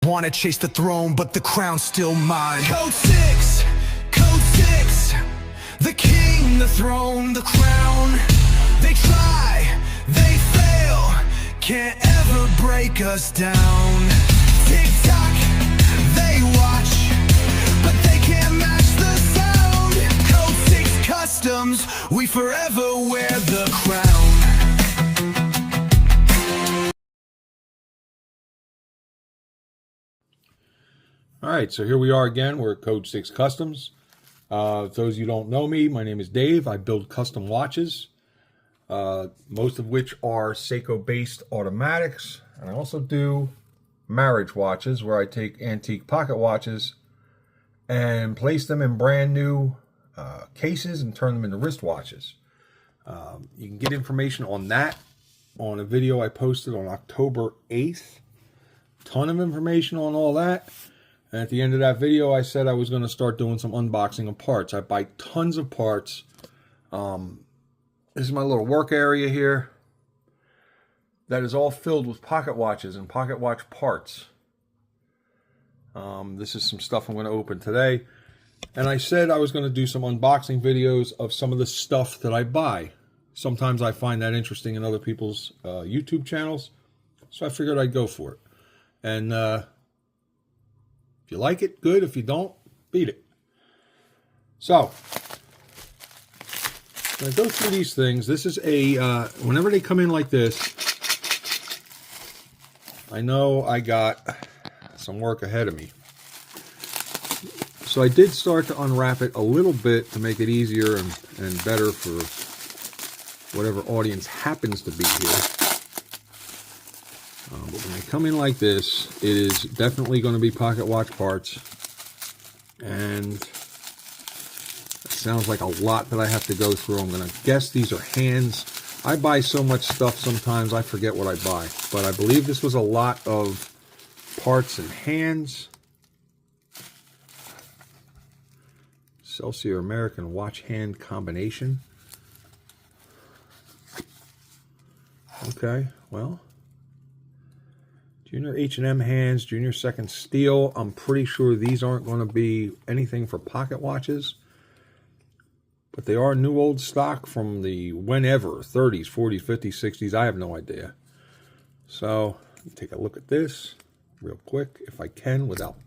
wanna chase the throne, but the crown's still mine. Code 6, Code 6, the king, the throne, the crown. They try, they fail, can't ever break us down. Tick-tock, they watch, but they can't match the sound. Code 6 Customs, we forever wear the crown. Alright, so here we are again. We're at Code 6 Customs. For those of you who don't know me, my name is Dave. I build custom watches, most of which are Seiko-based automatics. And I also do marriage watches, where I take antique pocket watches and place them in brand new cases and turn them into wristwatches. You can get information on that on a video I posted on October 8th. Ton of information on all that. And at the end of that video, I said I was going to start doing some unboxing of parts. I buy tons of parts. This is my little work area here. That is all filled with pocket watches and pocket watch parts. This is some stuff I'm going to open today. And I said I was going to do some unboxing videos of some of the stuff that I buy. Sometimes I find that interesting in other people's YouTube channels. So I figured I'd go for it. And if you like it, good. If you don't, beat it. So, I'm going to go through these things. This is a, whenever they come in like this, I know I got some work ahead of me. So I did start to unwrap it a little bit to make it easier and better for whatever audience happens to be here. But when they come in like this, it is definitely going to be pocket watch parts. And it sounds like a lot that I have to go through. I'm going to guess these are hands. I buy so much stuff sometimes I forget what I buy. But I believe this was a lot of parts and hands. Celsius American watch hand combination. Okay, well. Junior H&M hands, Junior Second Steel. I'm pretty sure these aren't going to be anything for pocket watches. But they are new old stock from the whenever, 30s, 40s, 50s, 60s. I have no idea. So, let me take a look at this real quick, if I can, without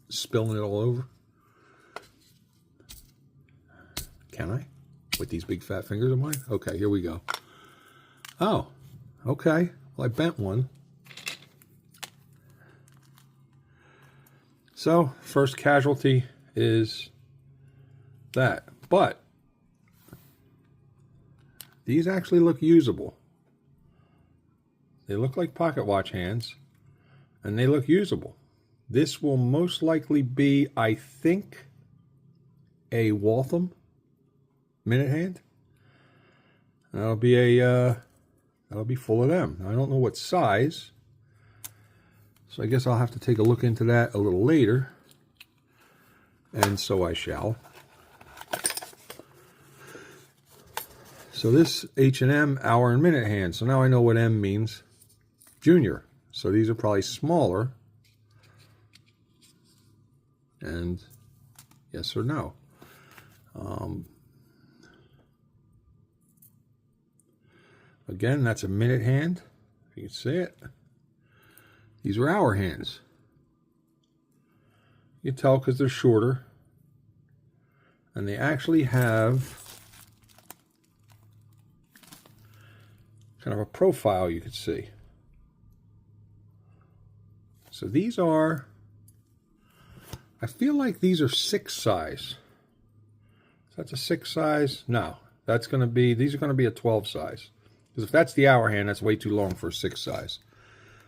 spilling it all over. Can I? With these big fat fingers of mine? Okay, here we go. Oh, okay. Well, I bent one. So, first casualty is that. But, these actually look usable. They look like pocket watch hands, and they look usable. This will most likely be, I think, a Waltham minute hand. That'll be full of them. I don't know what size. So I guess I'll have to take a look into that a little later. And so I shall. So this H&M hour and minute hand. So now I know what M means. Junior. So these are probably smaller. And yes or no. Again, that's a minute hand. If you can see it. These are hour hands. You can tell because they're shorter. And they actually have kind of a profile you could see. So these are, I feel like these are 6 size. So that's a 6 size. No, that's going to be, these are going to be a 12 size. Because if that's the hour hand, that's way too long for a 6 size.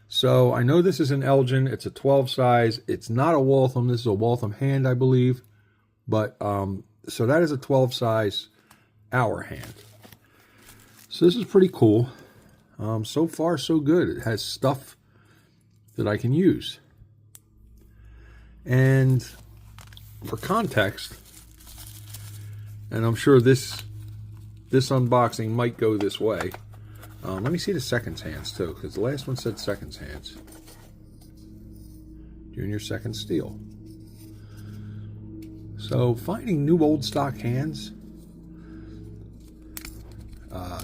So I know this is an Elgin. It's a 12 size. It's not a Waltham. This is a Waltham hand, I believe. But so that is a 12 size hour hand. So this is pretty cool. So far, so good. It has stuff that I can use. And for context, and I'm sure this unboxing might go this way. Let me see the seconds hands too, because the last one said seconds hands. Junior Second Steel. So finding new old stock hands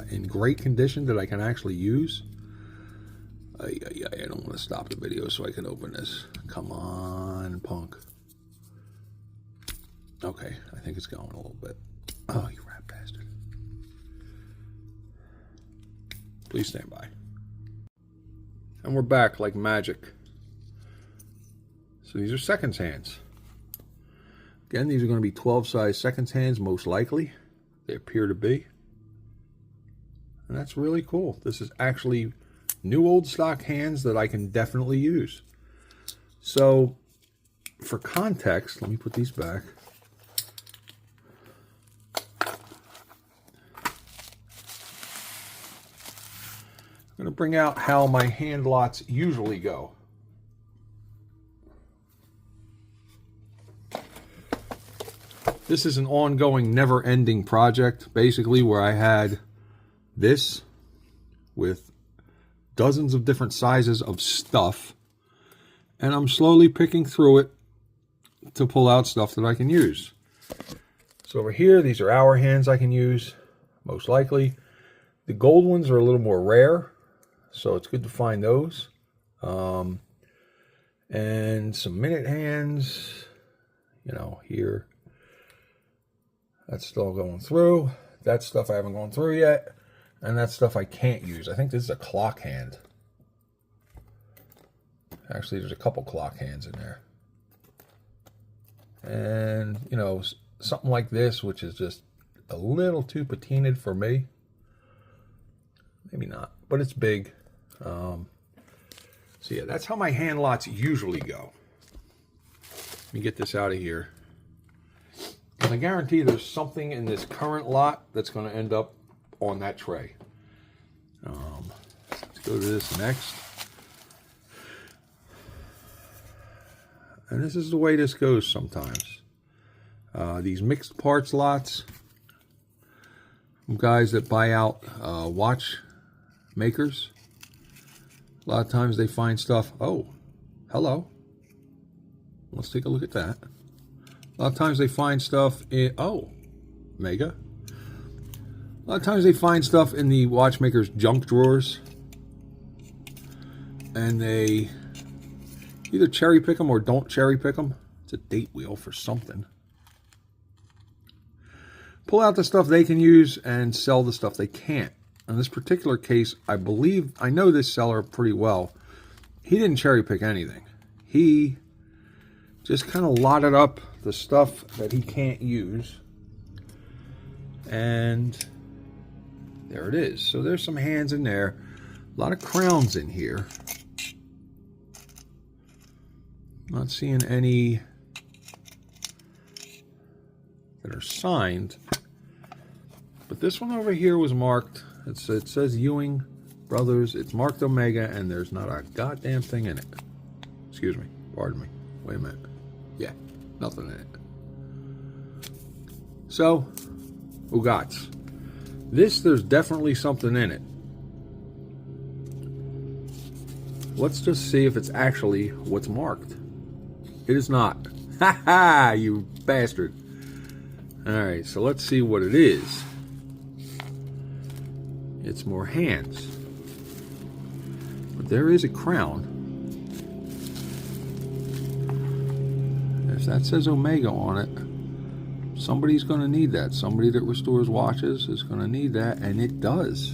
in great condition that I can actually use. I don't want to stop the video so I can open this. Come on, punk. Okay, I think it's going a little bit. Oh, you rat bastard. Please stand by. And we're back like magic. So these are seconds hands. Again, these are going to be 12 size seconds hands, most likely. They appear to be. And that's really cool. This is actually new old stock hands that I can definitely use. So, for context, let me put these back. I'm going to bring out how my hand lots usually go. This is an ongoing, never-ending project, basically, where I had this with dozens of different sizes of stuff, and I'm slowly picking through it to pull out stuff that I can use. So over here, these are hour hands I can use, most likely. The gold ones are a little more rare, so it's good to find those. And some minute hands, you know, here. That's still going through. That's stuff I haven't gone through yet. And that's stuff I can't use. I think this is a clock hand. Actually, there's a couple clock hands in there. And, you know, something like this, which is just a little too patinaed for me. Maybe not, but it's big. So yeah, that's how my hand lots usually go. Let me get this out of here. And I guarantee there's something in this current lot that's going to end up on that tray. Let's go to this next. And this is the way this goes sometimes. These mixed parts lots from guys that buy out watch makers. A lot of times they find stuff. Oh, hello. Let's take a look at that. A lot of times they find stuff in, oh, Mega. A lot of times they find stuff in the watchmaker's junk drawers, and they either cherry pick them or don't cherry pick them. It's a date wheel for something. Pull out the stuff they can use and sell the stuff they can't. In this particular case, I know this seller pretty well. He didn't cherry pick anything. He just kind of lotted up the stuff that he can't use, and there it is. So there's some hands in there, a lot of crowns in here. Not seeing any that are signed, but this one over here was marked. It says Ewing Brothers. It's marked Omega, and there's not a goddamn thing in it. Excuse me. Pardon me. Wait a minute. Yeah, nothing in it. So, Ugats. This, there's definitely something in it. Let's just see if it's actually what's marked. It is not. Ha ha, you bastard. Alright, so let's see what it is. It's more hands. But there is a crown. If that says Omega on it, somebody's going to need that. Somebody that restores watches is going to need that, and it does.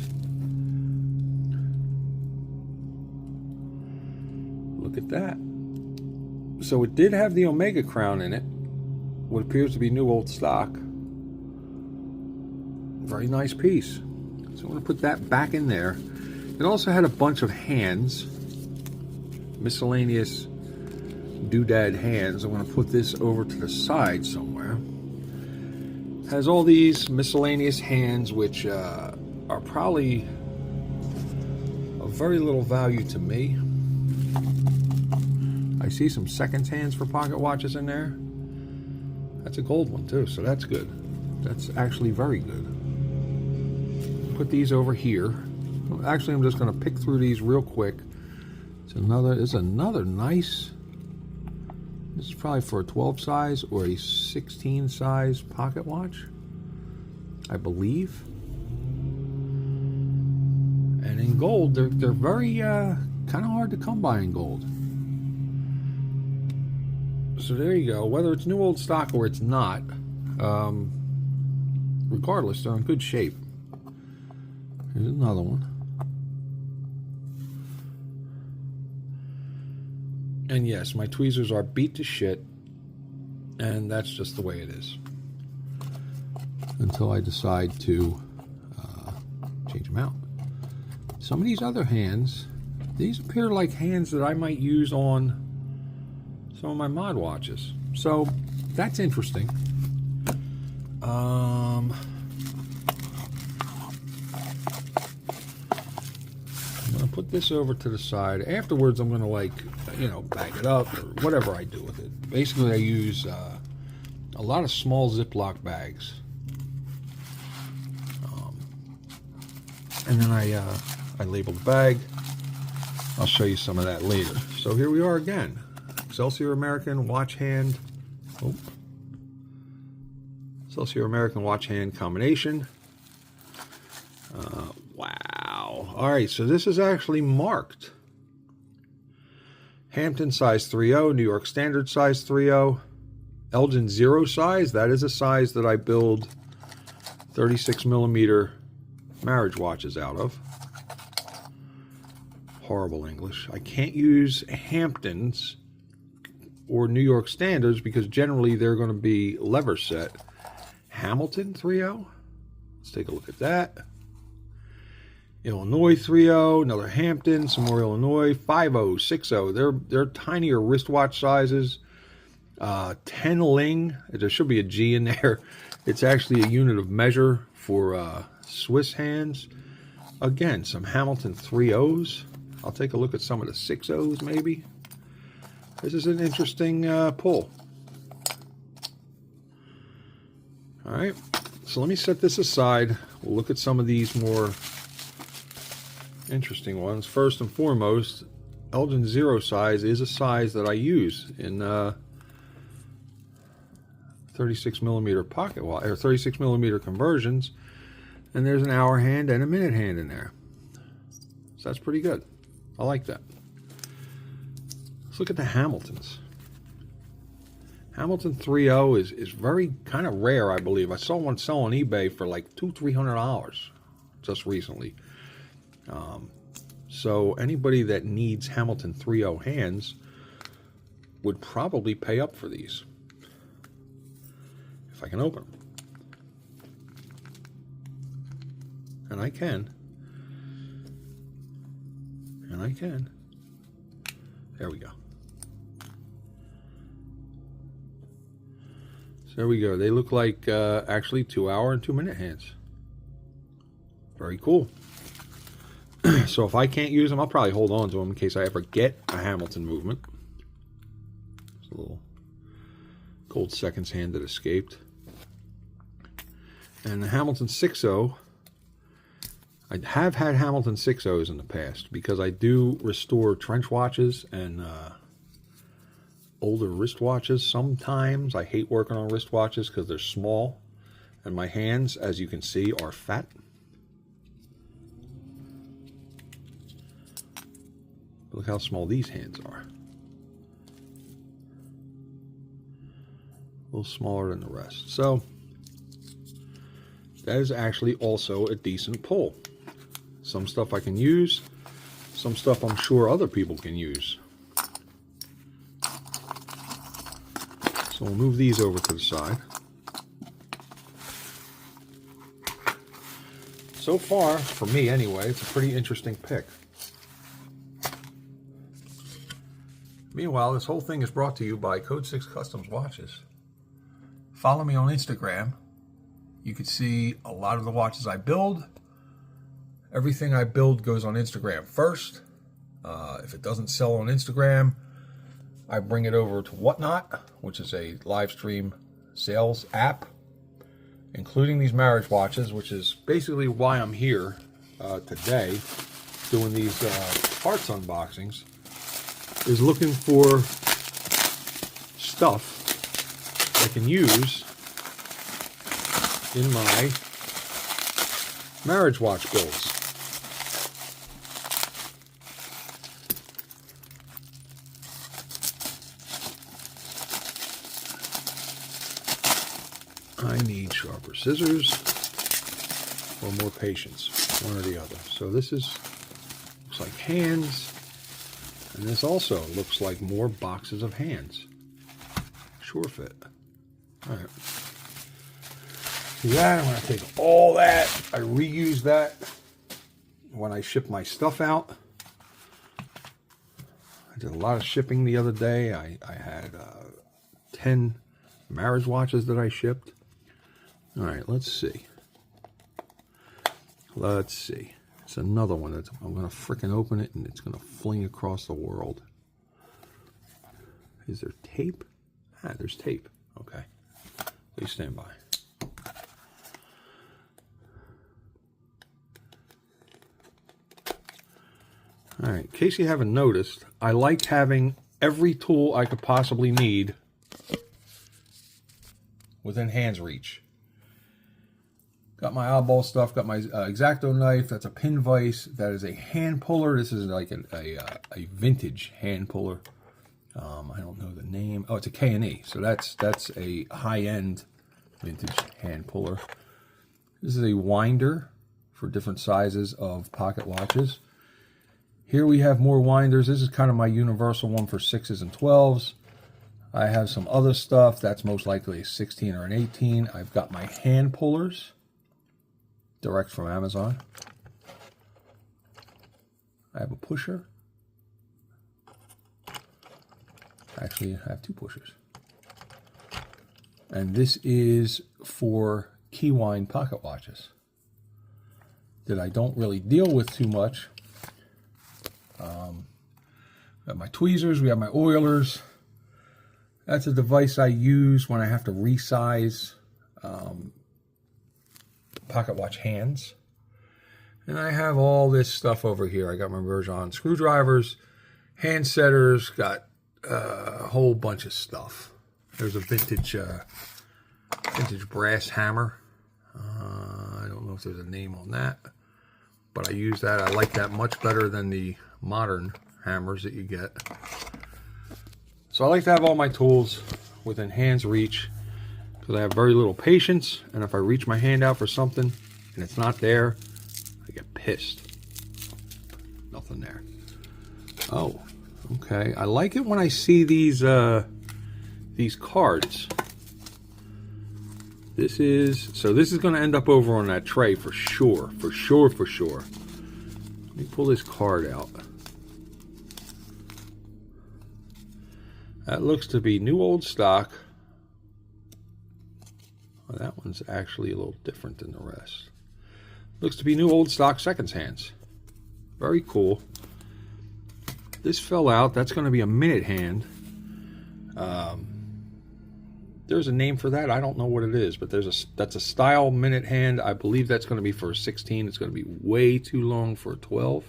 Look at that. So it did have the Omega crown in it, what appears to be new old stock. Very nice piece. So I'm going to put that back in there. It also had a bunch of hands, miscellaneous doodad hands. I'm going to put this over to the side somewhere. Has all these miscellaneous hands, which are probably of very little value to me. I see some seconds hands for pocket watches in there. That's a gold one too, so that's good. That's actually very good. Put these over here. Actually, I'm just going to pick through these real quick. It's another nice This is probably for a 12 size or a 16 size pocket watch, I believe. And in gold, they're very kind of hard to come by in gold. So there you go. Whether it's new old stock or it's not, regardless, they're in good shape. Here's another one. And yes, my tweezers are beat to shit, and that's just the way it is. Until I decide to change them out. Some of these other hands, these appear like hands that I might use on some of my mod watches. So that's interesting. I'm gonna put this over to the side. Afterwards, I'm gonna, like, you know, bag it up or whatever I do with it. Basically, I use a lot of small Ziploc bags, and then I label the bag. I'll show you some of that later. So here we are again. Excelsior American watch hand. Oh. Excelsior American watch hand combination. Wow. All right, so this is actually marked. Hampton size 3.0, New York Standard size 3.0, Elgin Zero size. That is a size that I build 36 millimeter marriage watches out of. Horrible English. I can't use Hamptons or New York Standards because generally they're going to be lever set. Hamilton 3.0. Let's take a look at that. Illinois 3.0, another Hampton, some more Illinois, 5.0, 6.0. They're tinier wristwatch sizes. 10 Ling, there should be a G in there. It's actually a unit of measure for Swiss hands. Again, some Hamilton 3.0s. I'll take a look at some of the 6.0s maybe. This is an interesting pull. All right, so let me set this aside. We'll look at some of these more interesting ones. First and foremost, Elgin Zero size is a size that I use in 36 millimeter pocket watch or 36 millimeter conversions, and there's an hour hand and a minute hand in there, so that's pretty good. I like that. Let's look at the Hamiltons. Hamilton 3.0 is very kind of rare, I believe. I saw one sell on eBay for like $200-300 just recently. So anybody that needs Hamilton 3.0 hands would probably pay up for these. If I can open them. And I can. And I can. There we go. So there we go. They look like actually 2 hour and 2 minute hands. Very cool. So if I can't use them, I'll probably hold on to them in case I ever get a Hamilton movement. There's a little gold seconds hand that escaped. And the Hamilton 6.0, I have had Hamilton 6.0s in the past because I do restore trench watches and older wristwatches sometimes. I hate working on wristwatches because they're small and my hands, as you can see, are fat. Look how small these hands are. A little smaller than the rest. So that is actually also a decent pull. Some stuff I can use, some stuff I'm sure other people can use. So we'll move these over to the side. So far, for me anyway, it's a pretty interesting pick. Meanwhile, this whole thing is brought to you by Code 6 Customs Watches. Follow me on Instagram. You can see a lot of the watches I build. Everything I build goes on Instagram first. If it doesn't sell on Instagram, I bring it over to Whatnot, which is a live stream sales app, including these marriage watches, which is basically why I'm here today doing these parts unboxings, is looking for stuff I can use in my marriage watch builds. I need sharper scissors or more patience, one or the other. So this looks like hands, and this also looks like more boxes of hands. Sure fit. All right. See that? I'm going to take all that. I reuse that when I ship my stuff out. I did a lot of shipping the other day. I had 10 marriage watches that I shipped. All right, let's see. Let's see. It's another one that I'm going to frickin' open it and it's going to fling across the world. Is there tape? Ah, there's tape. Okay. Please stand by. All right, in case you haven't noticed, I like having every tool I could possibly need within hand's reach. Got my oddball stuff, got my X-Acto knife, that's a pin vise, that is a hand puller. This is like a vintage hand puller. I don't know the name. Oh, it's a K&E, so that's a high-end vintage hand puller. This is a winder for different sizes of pocket watches. Here we have more winders. This is kind of my universal one for 6s and 12s. I have some other stuff. That's most likely a 16 or an 18. I've got my hand pullers, direct from Amazon. I have a pusher. Actually, I have two pushers. And this is for keywind pocket watches that I don't really deal with too much. Got my tweezers, we have my oilers. That's a device I use when I have to resize pocket watch hands. And I have all this stuff over here. I got my Verjon screwdrivers, hand setters, got a whole bunch of stuff. There's a vintage brass hammer. I don't know if there's a name on that, but I use that. I like that much better than the modern hammers that you get. So I like to have all my tools within hand's reach because I have very little patience, and if I reach my hand out for something and it's not there, I get pissed. Nothing there. Oh, okay. I like it when I see these cards. This is going to end up over on that tray for sure. For sure. Let me pull this card out. That looks to be new old stock. Oh, that one's actually a little different than the rest. Looks to be new old stock seconds hands. Very cool. This fell out. That's going to be a minute hand. There's a name for that. I don't know what it is, but that's a style minute hand. I believe that's going to be for a 16. It's going to be way too long for a 12.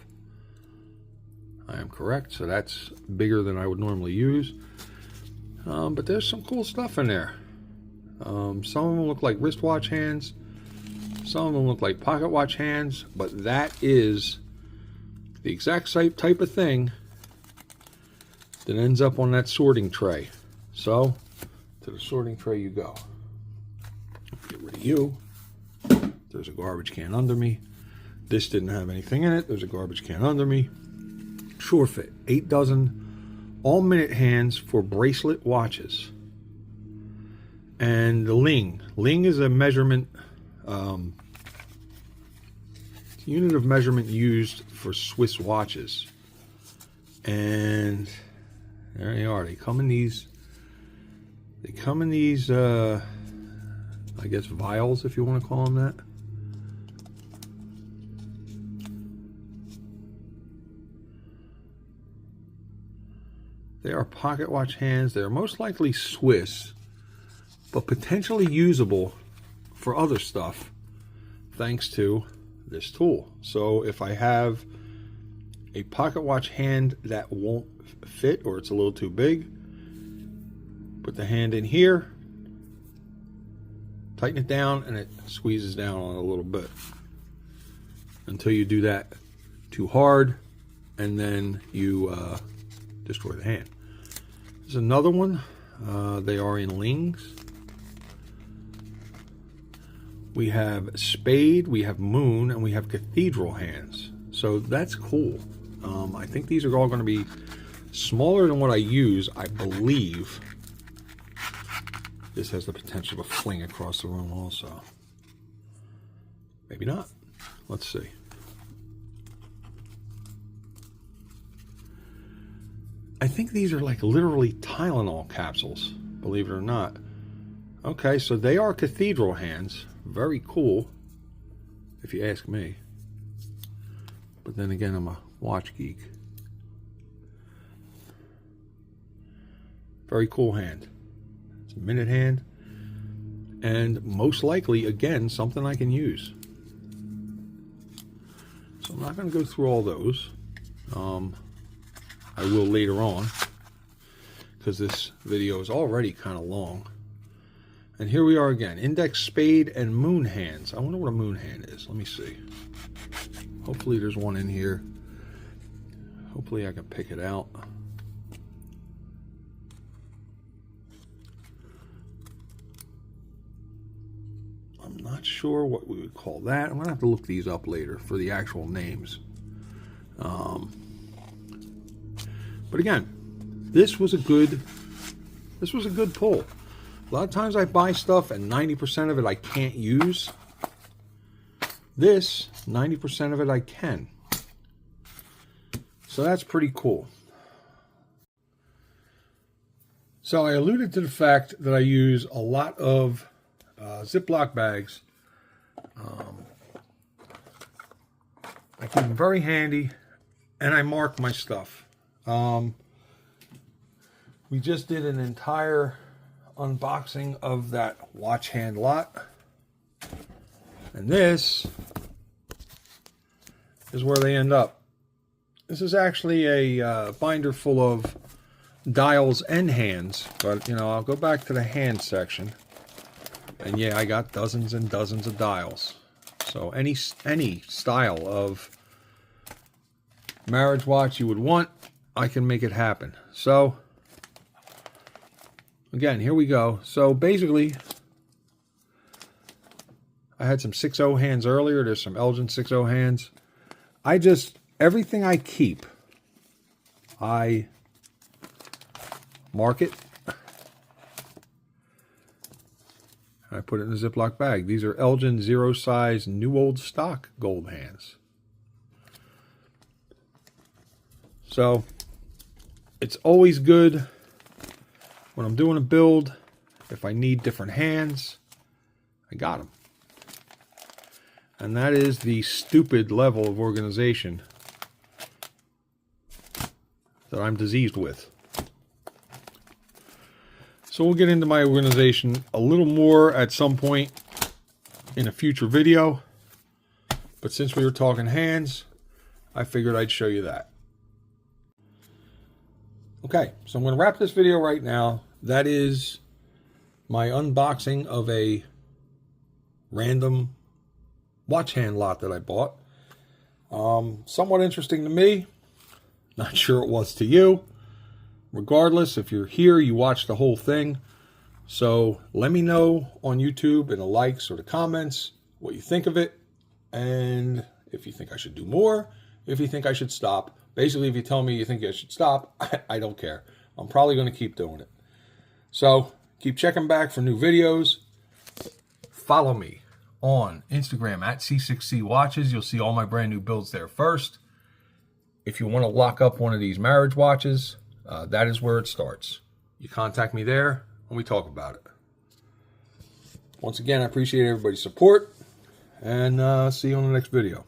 I am correct. So that's bigger than I would normally use. But there's some cool stuff in there. Some of them look like wristwatch hands. Some of them look like pocket watch hands. But that is the exact same type of thing that ends up on that sorting tray. So, to the sorting tray you go. Get rid of you. There's a garbage can under me. This didn't have anything in it. There's a garbage can under me. Sure fit. 8 dozen all minute hands for bracelet watches. And the Ling. Ling is a measurement, unit of measurement used for Swiss watches. And there they are. They come in these, I guess, vials, if you want to call them that. They are pocket watch hands. They're most likely Swiss, but potentially usable for other stuff thanks to this tool. So if I have a pocket watch hand that won't fit or it's a little too big, Put the hand in here, tighten it down, and it squeezes down on it a little bit until you do that too hard, and then you destroy the hand. There's another one. They are in Lings. We have Spade, we have Moon, and we have Cathedral hands. So that's cool. I think these are all going to be smaller than what I use, I believe. This has the potential to fling across the room also. Maybe not. Let's see. I think these are like literally Tylenol capsules, believe it or not. Okay, so they are Cathedral hands. Very cool, if you ask me. But then again, I'm a watch geek. Very cool hand. It's a minute hand. And most likely, again, something I can use. So I'm not going to go through all those. I will later on, because this video is already kind of long. And here we are again. Index, Spade, and Moon hands. I wonder what a Moon hand is. Let me see. Hopefully there's one in here. Hopefully I can pick it out. I'm not sure what we would call that. I'm going to have to look these up later for the actual names. But again, this was a good pull. A lot of times I buy stuff and 90% of it I can't use. This, 90% of it I can. So that's pretty cool. So I alluded to the fact that I use a lot of Ziploc bags. I keep them very handy, and I mark my stuff. We just did an entire unboxing of that watch hand lot, and this is where they end up. This is actually a binder full of dials and hands, but you know, I'll go back to the hand section, and yeah, I got dozens and dozens of dials. So any style of marriage watch you would want, I can make it happen. So again, here we go. So basically, I had some 6.0 hands earlier. There's some Elgin 6.0 hands. Everything I keep, I mark it. I put it in a Ziploc bag. These are Elgin 0 size new old stock gold hands. So it's always good when I'm doing a build. If I need different hands, I got them. And that is the stupid level of organization that I'm diseased with. So we'll get into my organization a little more at some point in a future video. But since we were talking hands, I figured I'd show you that. Okay, so I'm going to wrap this video right now. That is my unboxing of a random watch hand lot that I bought. Somewhat interesting to me. Not sure it was to you. Regardless, if you're here, you watch the whole thing. So let me know on YouTube in the likes or the comments what you think of it. And if you think I should do more, if you think I should stop. Basically, if you tell me you think I should stop, I don't care. I'm probably going to keep doing it. So keep checking back for new videos. Follow me on Instagram at C6C Watches. You'll see all my brand new builds there first. If you want to lock up one of these marriage watches, that is where it starts. You contact me there and we talk about it. Once again, I appreciate everybody's support, and see you on the next video.